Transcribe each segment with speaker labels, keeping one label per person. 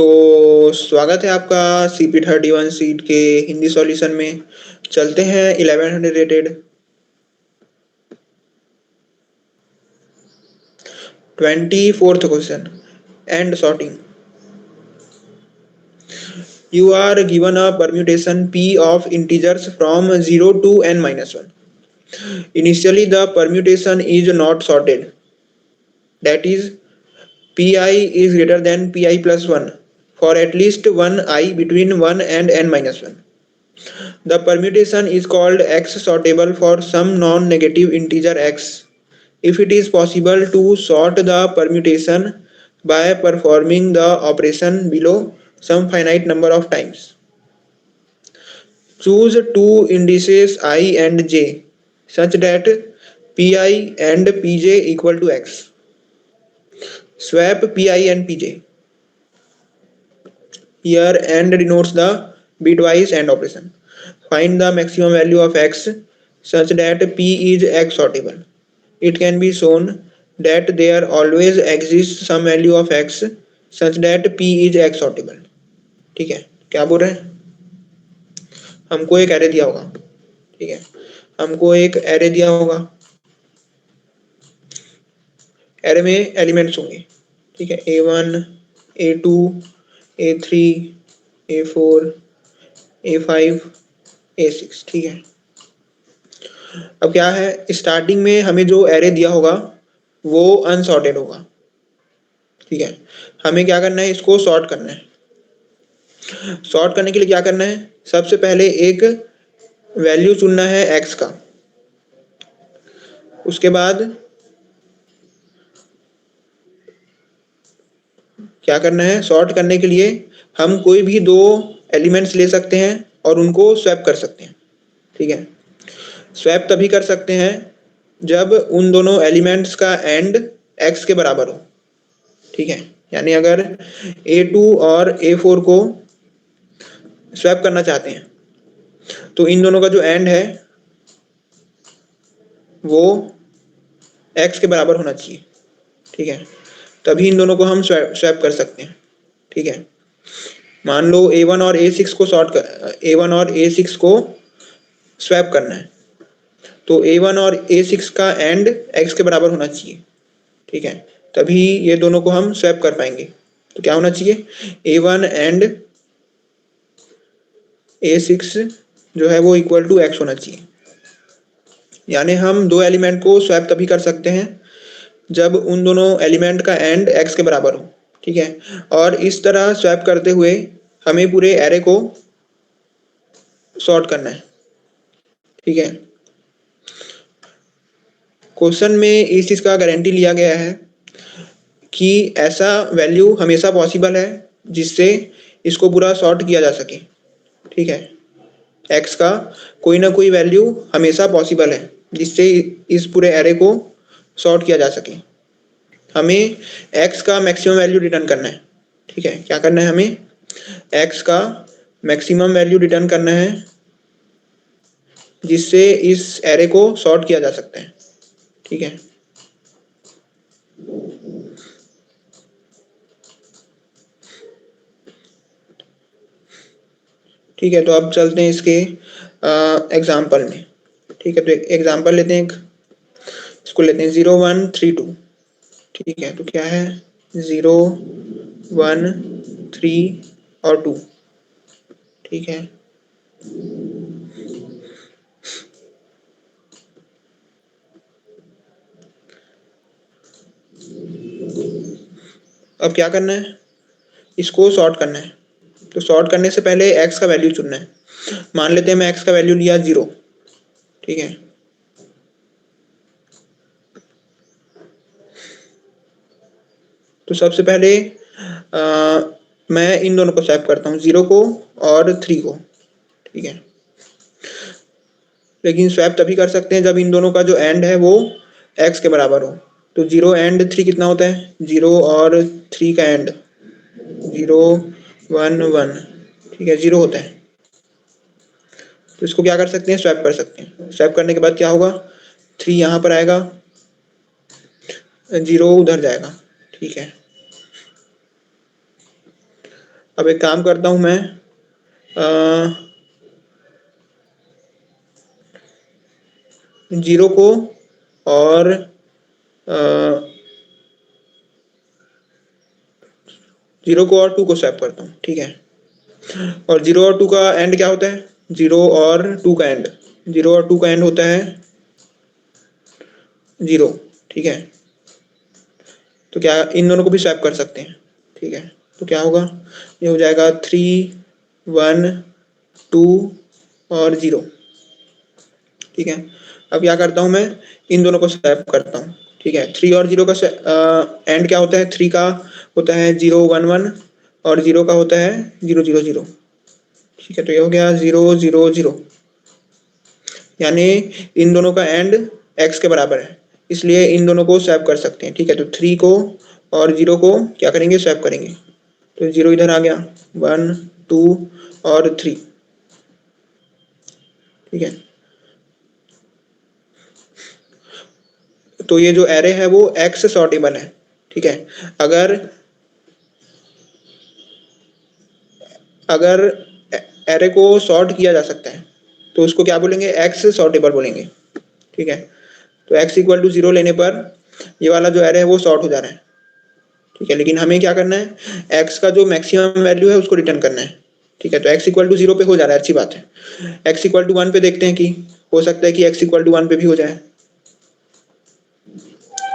Speaker 1: तो स्वागत है आपका CP31 सीट के हिंदी सॉल्यूशन में। चलते हैं 1100 rated 24th question and sorting. You are given a permutation P of integers from 0 to n minus 1. Initially the permutation is not sorted, that is Pi is greater than Pi plus 1 for at least one I between 1 and n minus 1. The permutation is called X sortable for some non-negative integer x if it is possible to sort the permutation by performing the operation below some finite number of times. Choose two indices I and j such that Pi and Pj equal to x. Swap Pi and Pj. Here AND denotes the bitwise AND operation. Find the maximum value of x such that P is x sortable. It can be shown that there always exists some value of x such that P is x sortable. ठीक है, क्या बोल रहे हैं? हमको एक array दिया होगा, ठीक है, हमको एक एरे दिया होगा, एरे में एलिमेंट्स होंगे, ठीक है, A1 A2 A3 A4 A5 A6, ठीक है। अब क्या है, स्टार्टिंग में हमें जो एरे दिया होगा वो अनसॉर्टेड होगा, ठीक है। हमें क्या करना है, इसको सॉर्ट करना है। सॉर्ट करने के लिए क्या करना है, सबसे पहले एक वैल्यू चुनना है एक्स का। उसके बाद क्या करना है, सॉर्ट करने के लिए हम कोई भी दो एलिमेंट्स ले सकते हैं और उनको स्वैप कर सकते हैं, ठीक है। स्वैप तभी कर सकते हैं जब उन दोनों एलिमेंट्स का एंड एक्स के बराबर हो, ठीक है। यानी अगर A2 और A4 को स्वैप करना चाहते हैं तो इन दोनों का जो एंड है वो x के बराबर होना चाहिए, ठीक है, तभी इन दोनों को हम स्वैप कर सकते हैं, ठीक है। मान लो A1 और A6 को A1 और A6 को स्वैप करना है तो A1 और A6 का एंड x के बराबर होना चाहिए, ठीक है, तभी ये दोनों को हम स्वैप कर पाएंगे। तो क्या होना चाहिए, A1 एंड A6 जो है वो इक्वल टू x होना चाहिए। यानी हम दो एलिमेंट को स्वैप तभी कर सकते हैं जब उन दोनों एलिमेंट का एंड x के बराबर हो, ठीक है। और इस तरह स्वैप करते हुए हमें पूरे एरे को सॉर्ट करना है, ठीक है। क्वेश्चन में इस चीज का गारंटी लिया गया है कि ऐसा वैल्यू हमेशा पॉसिबल है जिससे इसको पूरा सॉर्ट किया जा सके, ठीक है। x का कोई ना कोई वैल्यू हमेशा पॉसिबल है जिससे इस पूरे एरे को सॉर्ट किया जा सके। हमें x का मैक्सिमम वैल्यू रिटर्न करना है, ठीक है। क्या करना है, हमें x का मैक्सिमम वैल्यू रिटर्न करना है जिससे इस एरे को सॉर्ट किया जा सकता है, ठीक है। ठीक है, तो अब चलते हैं इसके एग्जाम्पल में, ठीक है। तो एक एग्जाम्पल लेते हैं, इसको लेते हैं 0 1 3 2, ठीक है। तो क्या है, 0 1 3 और 2, ठीक है। अब क्या करना है, इसको सॉर्ट करना है। तो सॉर्ट करने से पहले x का वैल्यू चुनना है। मान लेते हैं मैं x का वैल्यू लिया 0, ठीक है। तो सबसे पहले मैं इन दोनों को स्वैप करता हूँ, 0 को और 3 को, ठीक है। लेकिन स्वैप तभी कर सकते हैं जब इन दोनों का जो एंड है वो x के बराबर हो। तो 0 एंड 3 कितना होता है, 0 और 3 का एंड 0 1 1, ठीक है, 0 होता है। तो इसको क्या कर सकते हैं, स्वैप कर सकते हैं। स्वैप करने के बाद क्या होगा, 3 यहाँ पर आएगा, 0 उधर जाएगा, ठीक है। अब एक काम करता हूं मैं, 0 को और 0 को और 2 को स्वैप करता हूँ, ठीक है। और 0 और 2 का एंड क्या होता है? 0 और 2 का एंड, 0 और 2 का एंड होता है 0, ठीक है। तो क्या इन दोनों को भी स्वैप कर सकते हैं, ठीक है। तो क्या होगा, ये हो जाएगा 3 1 2 और 0, ठीक है। अब क्या करता हूँ मैं, इन दोनों को स्वैप करता हूँ, ठीक है। 3 और 0 का एंड क्या होता है? 3 का होता है 0 1 1 और 0 का होता है 0 0 0, ठीक है। तो ये हो गया 0 0 0, यानी इन दोनों का एंड x के बराबर है, इसलिए इन दोनों को स्वैप कर सकते हैं, ठीक है। तो 3 को और 0 को क्या करेंगे? स्वैप करेंगे। तो 0 इधर आ गया, 1 2 और 3, ठीक है। तो ये जो एरे है वो x सॉर्टेबल है, ठीक है। अगर अगर एरे को सॉर्ट किया जा सकता है तो उसको क्या बोलेंगे? x सॉर्टेबल बोलेंगे, ठीक है। तो x इक्वल टू 0 लेने पर ये वाला जो एरे है वो सॉर्ट हो जा रहा है, ठीक है। लेकिन हमें क्या करना है? x का जो मैक्सिमम वैल्यू है उसको रिटर्न करना है, ठीक है। तो x इक्वल टू 0 पे हो जा रहा है, अच्छी बात है। x इक्वल टू 1 पे देखते हैं कि हो सकता है कि x इक्वल टू 1 पे भी हो जाए,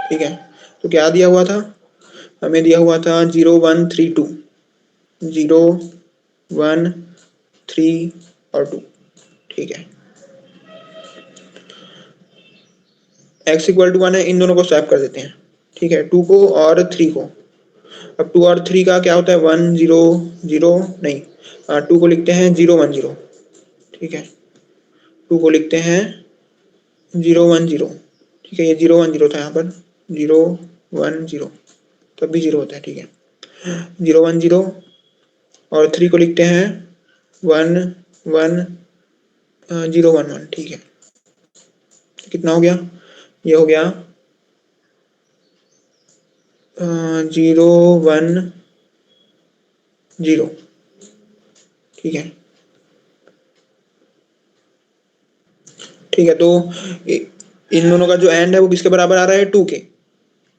Speaker 1: ठीक है। तो क्या दिया हुआ था? हमें दिया हुआ था 0 1 3 2, 0 1 3 और 2, ठीक है। x इक्वल टू 1 है, इन दोनों को स्वैप कर देते हैं, ठीक है। 2 को और 3 को। अब 2 और 3 का क्या होता है? 1 0 0 नहीं, 2 को लिखते हैं 0 1 0, ठीक है। 2 को लिखते हैं 0 1 0, ठीक है। ये 0 1 0 था यहाँ पर, 0 1 0, तब भी 0 होता है, ठीक है। 0 1 0 और 3 को लिखते हैं 1 1 0 1 1, ठीक है। कितना हो गया? ये हो गया 0 1 0, ठीक है। ठीक है, तो इन दोनों का जो एंड है वो किसके बराबर आ रहा है? 2 के,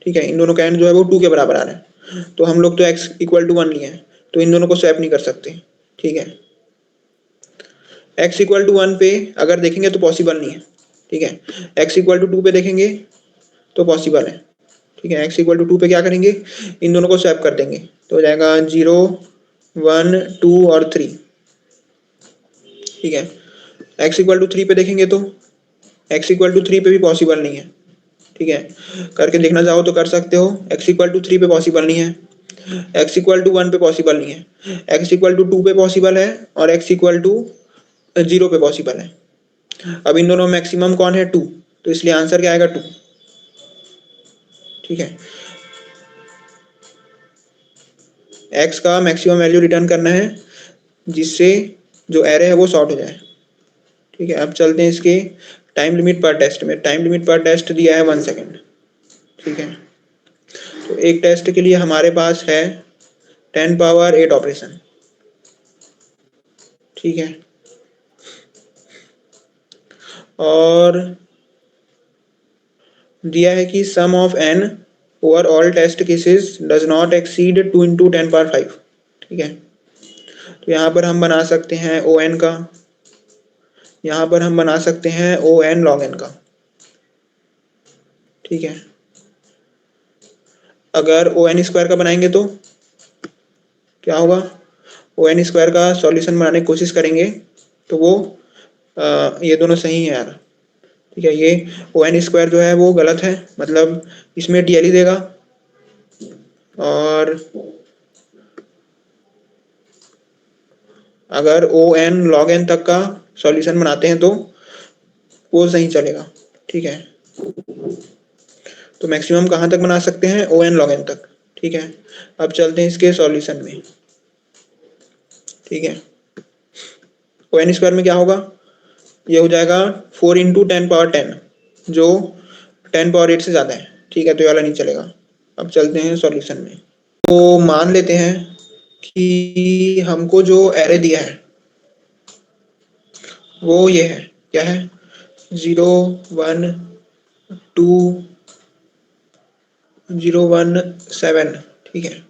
Speaker 1: ठीक है। इन दोनों का एंड जो है वो 2 के बराबर आ रहा है। तो हम लोग तो x इक्वल टू 1 लिए हैं, तो इन दोनों को स्वैप नहीं कर सकते, ठीक है। x इक्वल टू 1 पे अगर देखेंगे तो पॉसिबल नहीं है, ठीक है। x इक्वल टू 2 पे देखेंगे तो पॉसिबल है, ठीक है। x इक्वल टू 2 पे क्या करेंगे? इन दोनों को स्वैप कर देंगे, तो हो जाएगा 0 1 2 और 3, ठीक है। x इक्वल टू 3 पे देखेंगे तो x इक्वल टू 3 पे भी पॉसिबल नहीं है, ठीक है। करके देखना चाहो तो कर सकते हो। x इक्वल टू 3 पे पॉसिबल नहीं है, x इक्वल टू 1 पे पॉसिबल नहीं है, x इक्वल टू 2 पे पॉसिबल है और x इक्वल टू 0 पे पॉसिबल है। अब इन दोनों मैक्सिमम कौन है? 2, तो इसलिए आंसर क्या आएगा? 2, ठीक है। x का मैक्सिमम वैल्यू रिटर्न करना है जिससे जो एरे है वो सॉर्ट हो जाए, ठीक है। अब चलते हैं इसके टाइम लिमिट पर टेस्ट में। टाइम लिमिट पर टेस्ट दिया है 1 सेकेंड, ठीक है। तो एक टेस्ट के लिए हमारे पास है 10 पावर 8 ऑपरेशन, ठीक है। और दिया है कि sum of n overall test cases does not exceed 2 into 10 power 5, ठीक है। तो यहाँ पर हम बना सकते हैं ओ एन का, यहाँ पर हम बना सकते हैं ओ एन लॉग एन का, ठीक है। अगर ओ एन स्क्वायर का बनाएंगे तो क्या होगा? ओ एन स्क्वायर का सॉल्यूशन बनाने की कोशिश करेंगे तो वो ये दोनों सही है यार, ठीक है। ये ओ एन स्क्वायर जो है वो गलत है, मतलब इसमें डी एल ही देगा। और अगर ओ एन लॉग एन तक का सॉल्यूशन बनाते हैं तो वो सही चलेगा, ठीक है। तो मैक्सिमम कहाँ तक बना सकते हैं? ओ एन लॉग एन तक, ठीक है। अब चलते हैं इसके सॉल्यूशन में, ठीक है। ओ एन स्क्वायर में क्या होगा? ये हो जाएगा 4 इंटू 10 पावर 10, जो 10 पावर 8 से ज़्यादा है, ठीक है। तो ये वाला नहीं चलेगा। अब चलते हैं सॉल्यूशन में। तो मान लेते हैं कि हमको जो एरे दिया है वो ये है, क्या है, 0 1 2 0 1 7, ठीक है।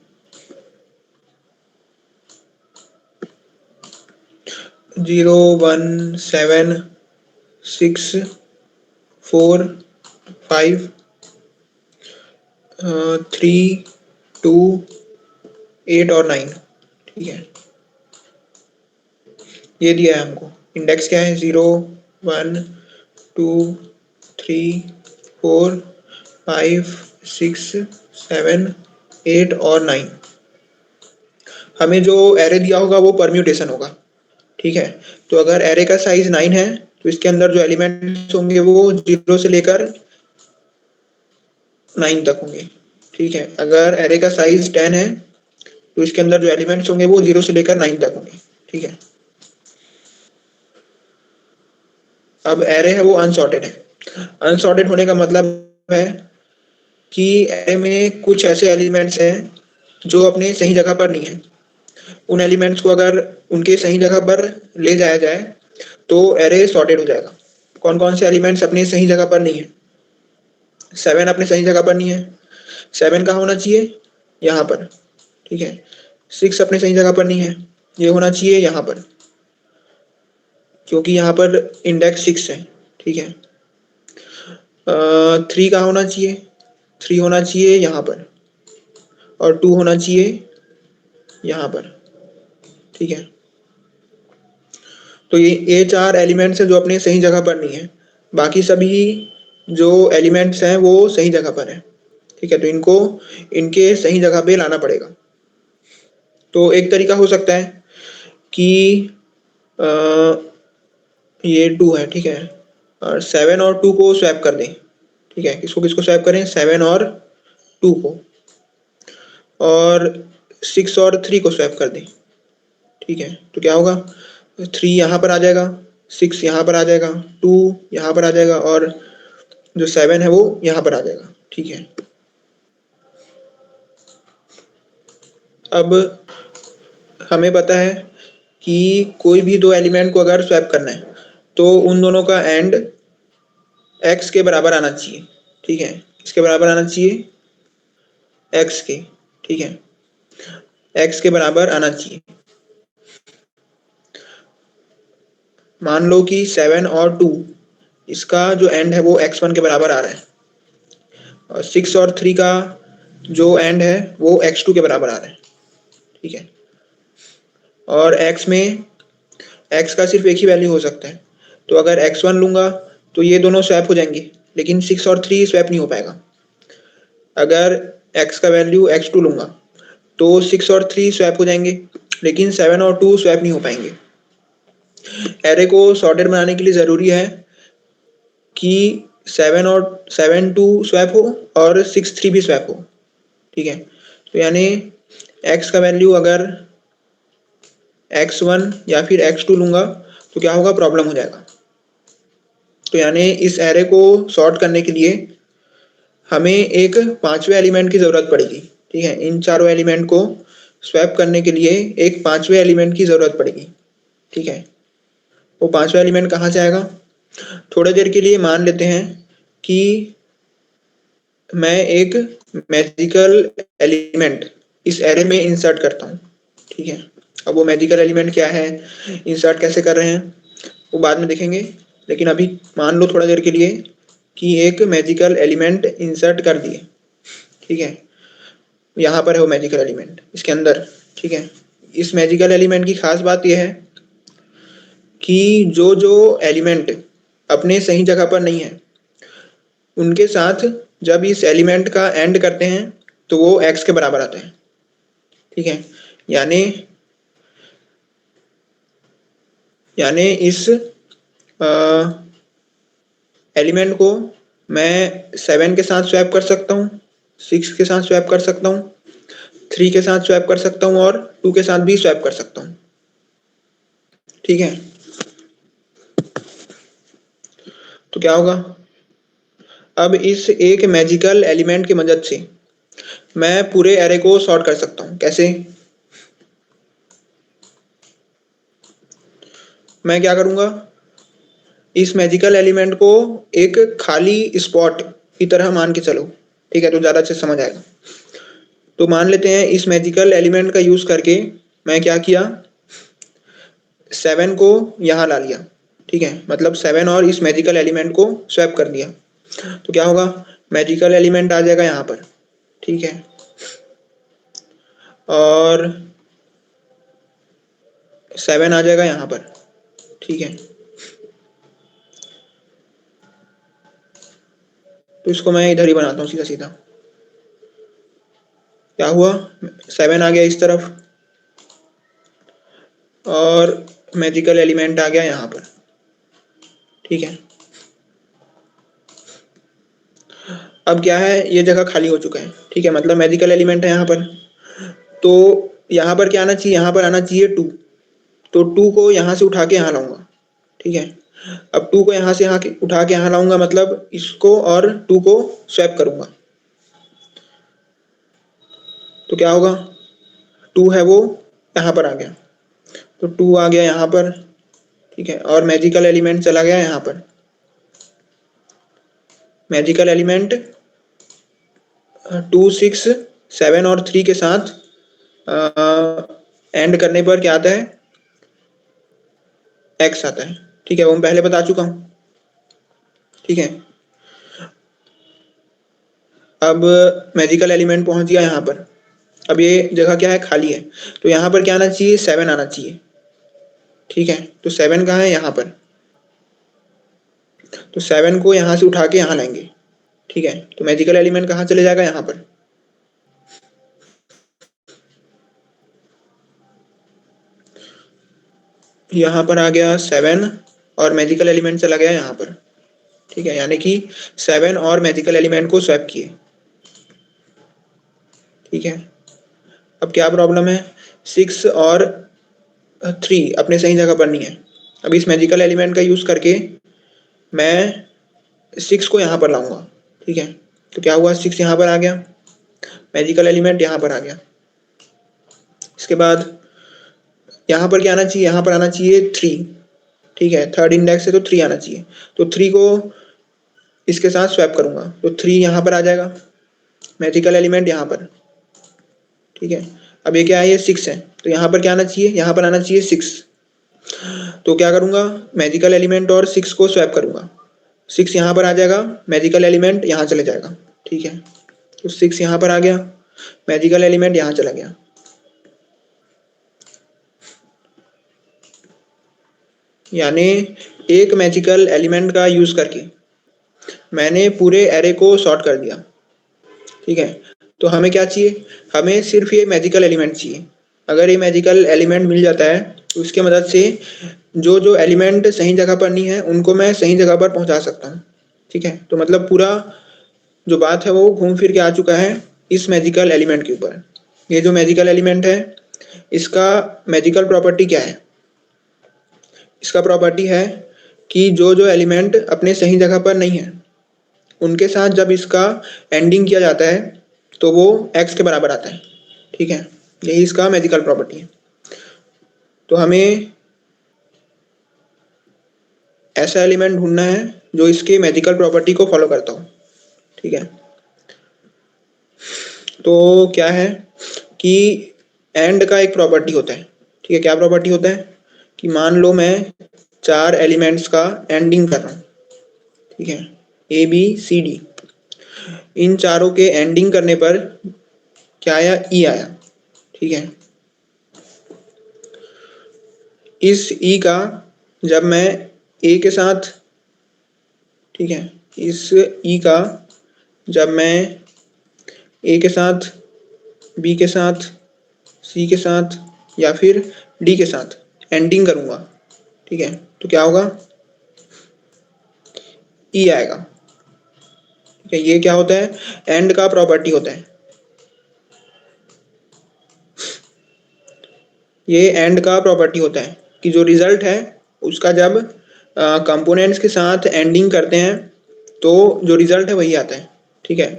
Speaker 1: 0 1 7 6 4 5 3 2 8 और 9, ठीक है। ये दिया है हमको। इंडेक्स क्या है, 0 1 2 3 4 5 6 7 8 और 9। हमें जो एरे दिया होगा वो परम्यूटेशन होगा, ठीक है। तो अगर एरे का साइज 9 है तो इसके अंदर जो एलिमेंट्स होंगे वो 0 से लेकर 9 तक होंगे, ठीक है। अगर एरे का साइज 10 है तो इसके अंदर जो एलिमेंट्स होंगे वो 0 से लेकर 9 तक होंगे, ठीक है। अब एरे है वो अनसॉर्टेड है। अनसॉर्टेड होने का मतलब है कि एरे में कुछ ऐसे एलिमेंट्स हैं जो अपने सही जगह पर नहीं है। उन एलिमेंट्स को अगर उनके सही जगह पर ले जाया जाए तो एरे सॉर्टेड हो जाएगा। कौन कौन से एलिमेंट्स अपने सही जगह पर नहीं है? 7 अपने सही जगह पर नहीं है। 7 कहाँ होना चाहिए? यहाँ पर, ठीक है। 6 अपने सही जगह पर नहीं है, ये होना चाहिए यहाँ पर, क्योंकि यहाँ पर इंडेक्स 6 है, ठीक है। 3 कहाँ होना चाहिए? 3 होना चाहिए यहाँ पर, और 2 होना चाहिए यहाँ पर, ठीक है। तो ये 4 एलिमेंट्स हैं जो अपने सही जगह पर नहीं है। बाकी सभी जो एलिमेंट्स हैं वो सही जगह पर हैं, ठीक है। तो इनको इनके सही जगह पे लाना पड़ेगा। तो एक तरीका हो सकता है कि अ, ये 2 है, ठीक है, और 7 और 2 को स्वैप कर दें, ठीक है। किसको किसको स्वैप करें? 7 और 2 को, और 6 और 3 को स्वैप कर दें, ठीक है। तो क्या होगा? 3 यहाँ पर आ जाएगा, 6 यहाँ पर आ जाएगा, 2 यहाँ पर आ जाएगा, और जो 7 है वो यहाँ पर आ जाएगा, ठीक है। अब हमें पता है कि कोई भी दो एलिमेंट को अगर स्वैप करना है तो उन दोनों का एंड x के बराबर आना चाहिए, ठीक है। किसके बराबर आना चाहिए? x के, ठीक है। x के बराबर आना चाहिए। मान लो कि 7 और 2, इसका जो एंड है वो x1 के बराबर आ रहा है, और 6 और 3 का जो एंड है वो x2 के बराबर आ रहा है, ठीक है। और x में x का सिर्फ एक ही वैल्यू हो सकता है, तो अगर x1 लूंगा तो ये दोनों स्वैप हो जाएंगे, लेकिन 6 और 3 स्वैप नहीं हो पाएगा। अगर x का वैल्यू x2 लूंगा तो 6 और 3 स्वैप हो जाएंगे, लेकिन 7 और 2 स्वैप नहीं हो पाएंगे। एरे को सॉर्टेड बनाने के लिए जरूरी है कि 7 2 स्वैप हो और 6 3 भी स्वैप हो, ठीक है। तो यानी x का वैल्यू अगर x1 या फिर x2 लूंगा तो क्या होगा? प्रॉब्लम हो जाएगा। तो यानी इस एरे को सॉर्ट करने के लिए हमें एक पांचवें एलिमेंट की जरूरत पड़ेगी, ठीक है। इन चारों एलिमेंट को स्वैप करने के लिए एक पांचवें एलिमेंट की जरूरत पड़ेगी, ठीक है। वो पांचवा एलिमेंट कहाँ से आएगा? थोड़ी देर के लिए मान लेते हैं कि मैं एक मैजिकल एलिमेंट इस एरे में इंसर्ट करता हूँ, ठीक है। अब वो मैजिकल एलिमेंट क्या है, इंसर्ट कैसे कर रहे हैं, वो बाद में देखेंगे। लेकिन अभी मान लो थोड़ा देर के लिए कि एक मैजिकल एलिमेंट इंसर्ट कर दिए, ठीक है। यहाँ पर है वो मैजिकल एलिमेंट इसके अंदर, ठीक है। इस मैजिकल एलिमेंट की खास बात यह है कि जो जो एलिमेंट अपने सही जगह पर नहीं है उनके साथ जब इस एलिमेंट का एंड करते हैं तो वो x के बराबर आता है, ठीक है। यानी यानी इस एलिमेंट को मैं 7 के साथ स्वैप कर सकता हूँ, 6 के साथ स्वैप कर सकता हूँ, 3 के साथ स्वैप कर सकता हूँ, और 2 के साथ भी स्वैप कर सकता हूँ, ठीक है। तो क्या होगा? अब इस एक मैजिकल एलिमेंट की मदद से मैं पूरे एरे को सॉर्ट कर सकता हूँ। कैसे? मैं क्या करूंगा, इस मैजिकल एलिमेंट को एक खाली स्पॉट की तरह मान के चलो, ठीक है, तो ज़्यादा अच्छे से समझ आएगा। तो मान लेते हैं इस मैजिकल एलिमेंट का यूज़ करके मैं क्या किया, 7 को यहाँ ला लिया, ठीक है, मतलब 7 और इस मैजिकल एलिमेंट को स्वैप कर दिया। तो क्या होगा, मैजिकल एलिमेंट आ जाएगा यहाँ पर, ठीक है, और 7 आ जाएगा यहाँ पर, ठीक है। तो इसको मैं इधर ही बनाता हूँ सीधा सीधा। क्या हुआ, 7 आ गया इस तरफ और मैजिकल एलिमेंट आ गया यहाँ पर, ठीक है। अब क्या है, ये जगह खाली हो चुका है, ठीक है, मतलब मैजिकल एलिमेंट है यहाँ पर। तो यहाँ पर क्या आना चाहिए, यहाँ पर आना चाहिए 2। तो 2 को यहाँ से उठा के यहाँ लाऊंगा, ठीक है। अब 2 को यहाँ से उठा के यहाँ लाऊंगा, मतलब इसको और 2 को स्वैप करूंगा। तो क्या होगा, 2 है वो यहाँ पर आ गया, तो 2 आ गया यहाँ पर, ठीक है, और मैजिकल एलिमेंट चला गया यहाँ पर। मैजिकल एलिमेंट 2, 6, 7 और 3 के साथ एंड करने पर क्या आता है, x आता है, ठीक है, वो मैं पहले बता चुका हूँ, ठीक है। अब मैजिकल एलिमेंट पहुंच गया यहाँ पर, अब ये जगह क्या है, खाली है। तो यहाँ पर क्या आना चाहिए, 7 आना चाहिए, ठीक है। तो 7 कहाँ है, यहाँ पर। तो 7 को यहाँ से उठा के यहाँ लाएंगे, ठीक है। तो मैजिकल एलिमेंट कहाँ चले जाएगा, यहाँ पर। यहाँ पर आ गया 7 और मैजिकल एलिमेंट चला गया यहाँ पर, ठीक है, यानी कि 7 और मैजिकल एलिमेंट को स्वैप किए, ठीक है। अब क्या प्रॉब्लम है, 6 और 3 अपने सही जगह पर नहीं है। अब इस मैजिकल एलिमेंट का यूज करके मैं 6 को यहाँ पर लाऊंगा, ठीक है। तो क्या हुआ, 6 यहाँ पर आ गया, मैजिकल एलिमेंट यहाँ पर आ गया। इसके बाद यहाँ पर क्या आना चाहिए, यहाँ पर आना चाहिए 3, ठीक है, थर्ड इंडेक्स है तो 3 आना चाहिए। तो 3 को इसके साथ स्वैप करूंगा, तो 3 यहाँ पर आ जाएगा, मैजिकल एलिमेंट यहाँ पर, ठीक है। अब ये क्या है, ये 6 है, तो यहाँ पर क्या आना चाहिए, यहाँ पर आना चाहिए 6। तो क्या करूंगा, मैजिकल एलिमेंट और 6 को स्वैप करूंगा, 6 यहाँ पर आ जाएगा, मैजिकल एलिमेंट यहाँ चले जाएगा, ठीक है। तो 6 यहाँ पर आ गया, मैजिकल एलिमेंट यहाँ चला गया। यानी एक मैजिकल एलिमेंट का यूज करके मैंने पूरे एरे को सॉर्ट कर दिया, ठीक है। तो हमें क्या चाहिए, हमें सिर्फ ये मैजिकल एलिमेंट चाहिए। अगर ये मैजिकल एलिमेंट मिल जाता है तो उसके मदद से जो जो एलिमेंट सही जगह पर नहीं है उनको मैं सही जगह पर पहुंचा सकता हूँ, ठीक है। तो मतलब पूरा जो बात है वो घूम फिर के आ चुका है इस मैजिकल एलिमेंट के ऊपर। ये जो मैजिकल एलिमेंट है इसका मैजिकल प्रॉपर्टी क्या है, इसका प्रॉपर्टी है कि जो जो एलिमेंट अपने सही जगह पर नहीं है उनके साथ जब इसका एंडिंग किया जाता है तो वो x के बराबर आता है, ठीक है। यही इसका मैजिकल प्रॉपर्टी है। तो हमें ऐसा एलिमेंट ढूंढना है जो इसके मैजिकल प्रॉपर्टी को फॉलो करता हो, ठीक है। तो क्या है कि एंड का एक प्रॉपर्टी होता है, ठीक है। क्या प्रॉपर्टी होता है कि मान लो मैं 4 एलिमेंट्स का एंडिंग कर रहा हूँ, ठीक है, ए बी सी डी। इन चारों के एंडिंग करने पर क्या आया, ई आया, ठीक है। इस ई का जब मैं ए के साथ, ठीक है, इस ई का जब मैं ए के साथ, बी के साथ, सी के साथ या फिर डी के साथ एंडिंग करूंगा, ठीक है, तो क्या होगा, ई आएगा, ठीक है। ये क्या होता है, एंड का प्रॉपर्टी होता है। ये एंड का प्रॉपर्टी होता है कि जो रिजल्ट है उसका जब कंपोनेंट्स के साथ एंडिंग करते हैं तो जो रिजल्ट है वही आता है, ठीक है।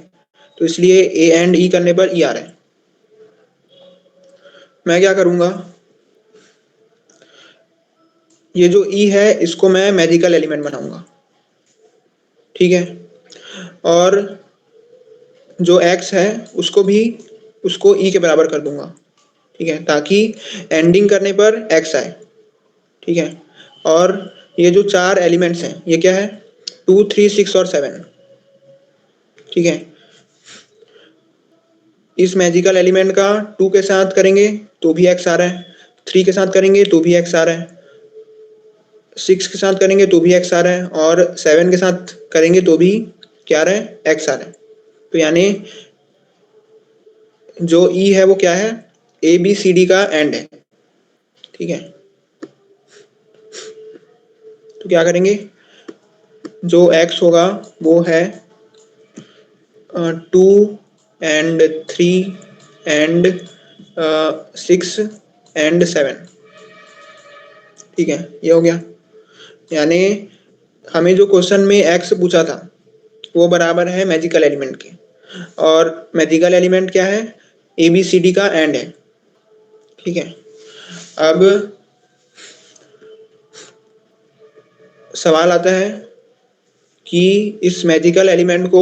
Speaker 1: तो इसलिए ए एंड ई करने पर ई आ रहा है। मैं क्या करूंगा, ये जो ई है इसको मैं मैजिकल एलिमेंट बनाऊंगा, ठीक है। और जो एक्स है उसको भी उसको ई के बराबर कर दूंगा, ठीक है, ताकि एंडिंग करने पर एक्स आए, ठीक है। और ये जो चार एलिमेंट्स हैं ये क्या है, 2, 3, 6 और 7, ठीक है। इस मैजिकल एलिमेंट का 2 के साथ करेंगे तो भी एक्स आ रहा है, 3 के साथ करेंगे तो भी एक्स आ रहा है, 6 के साथ करेंगे तो भी एक्स आ रहा है, और 7 के साथ करेंगे तो भी क्या आ रहा है, एक्स आ रहा है। तो यानी जो ई है वो क्या है, ए बी सी डी का एंड है, ठीक है। तो क्या करेंगे, जो एक्स होगा वो है 2 एंड 3 एंड 6 एंड 7, ठीक है, ये हो गया। यानी हमें जो क्वेश्चन में एक्स पूछा था वो बराबर है मैजिकल एलिमेंट के, और मैजिकल एलिमेंट क्या है, ए बी सी डी का एंड है, ठीक है। अब सवाल आता है कि इस मैजिकल एलिमेंट को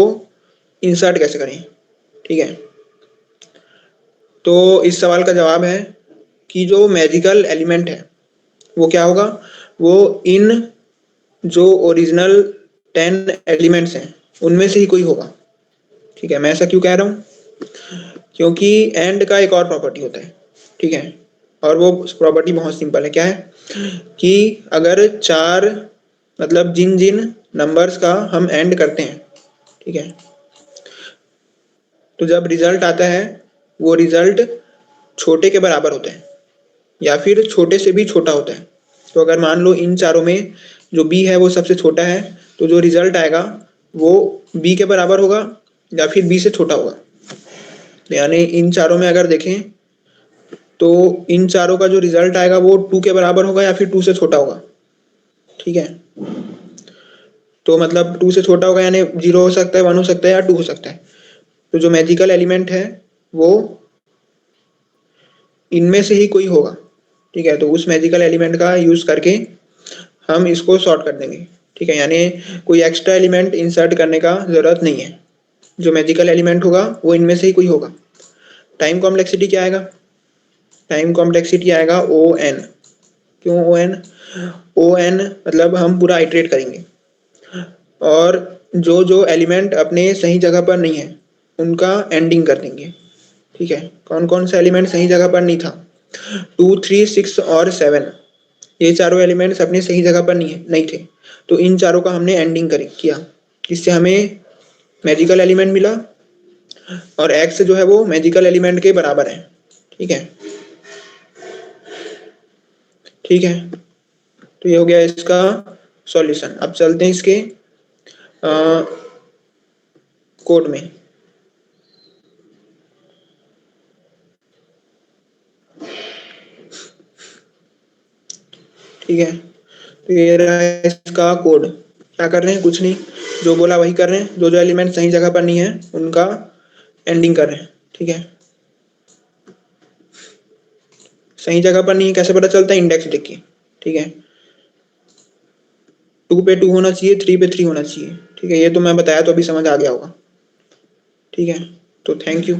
Speaker 1: इंसर्ट कैसे करें, ठीक है। तो इस सवाल का जवाब है कि जो मैजिकल एलिमेंट है वो क्या होगा, वो इन जो ओरिजिनल 10 एलिमेंट्स हैं उनमें से ही कोई होगा, ठीक है। मैं ऐसा क्यों कह रहा हूँ, क्योंकि एंड का एक और प्रॉपर्टी होता है, ठीक है। और वो प्रॉपर्टी बहुत सिंपल है, क्या है कि अगर चार मतलब जिन जिन नंबर्स का हम एंड करते हैं, ठीक है, तो जब रिजल्ट आता है वो रिजल्ट छोटे के बराबर होता है या फिर छोटे से भी छोटा होता है। तो अगर मान लो इन चारों में जो बी है वो सबसे छोटा है, तो जो रिजल्ट आएगा वो बी के बराबर होगा या फिर बी से छोटा होगा। यानी इन चारों में अगर देखें तो इन चारों का जो रिजल्ट आएगा वो 2 के बराबर होगा या फिर 2 से छोटा होगा, ठीक है। तो मतलब 2 से छोटा होगा यानी 0 हो सकता है, 1 हो सकता है या 2 हो सकता है। तो जो मैजिकल एलिमेंट है वो इनमें से ही कोई होगा, ठीक है। तो उस मैजिकल एलिमेंट का यूज करके हम इसको सॉर्ट कर देंगे, ठीक है। यानी कोई एक्स्ट्रा एलिमेंट इंसर्ट करने का जरूरत नहीं है, जो मैजिकल एलिमेंट होगा वो इनमें से ही कोई होगा। टाइम कॉम्प्लेक्सिटी क्या आएगा, टाइम कॉम्प्लेक्सिटी आएगा ओ एन। क्यों ओ एन, ओ एन मतलब हम पूरा आइट्रेट करेंगे और जो जो एलिमेंट अपने सही जगह पर नहीं है उनका एंडिंग कर देंगे, ठीक है। कौन कौन सा एलिमेंट सही जगह पर नहीं था, 2, 3, 6 और 7, ये चारों एलिमेंट्स अपनी सही जगह पर नहीं थे, तो इन चारों का हमने एंडिंग किया, इससे हमें मैजिकल एलिमेंट मिला और एक्स जो है वो मैजिकल एलिमेंट के बराबर है, ठीक है। ठीक है, तो ये हो गया इसका सॉल्यूशन। अब चलते हैं इसके कोड में। ठीक है, तो ये रहा इसका कोड। क्या कर रहे हैं, कुछ नहीं, जो बोला वही कर रहे हैं, जो जो एलिमेंट सही जगह पर नहीं है उनका एंडिंग कर रहे हैं, ठीक है। सही जगह पर नहीं है कैसे पता चलता है, इंडेक्स देखिए, ठीक है। 2 पे 2 होना चाहिए, 3 पे 3 होना चाहिए, ठीक है। ये तो मैं बताया तो अभी समझ आ गया होगा, ठीक है। तो थैंक यू।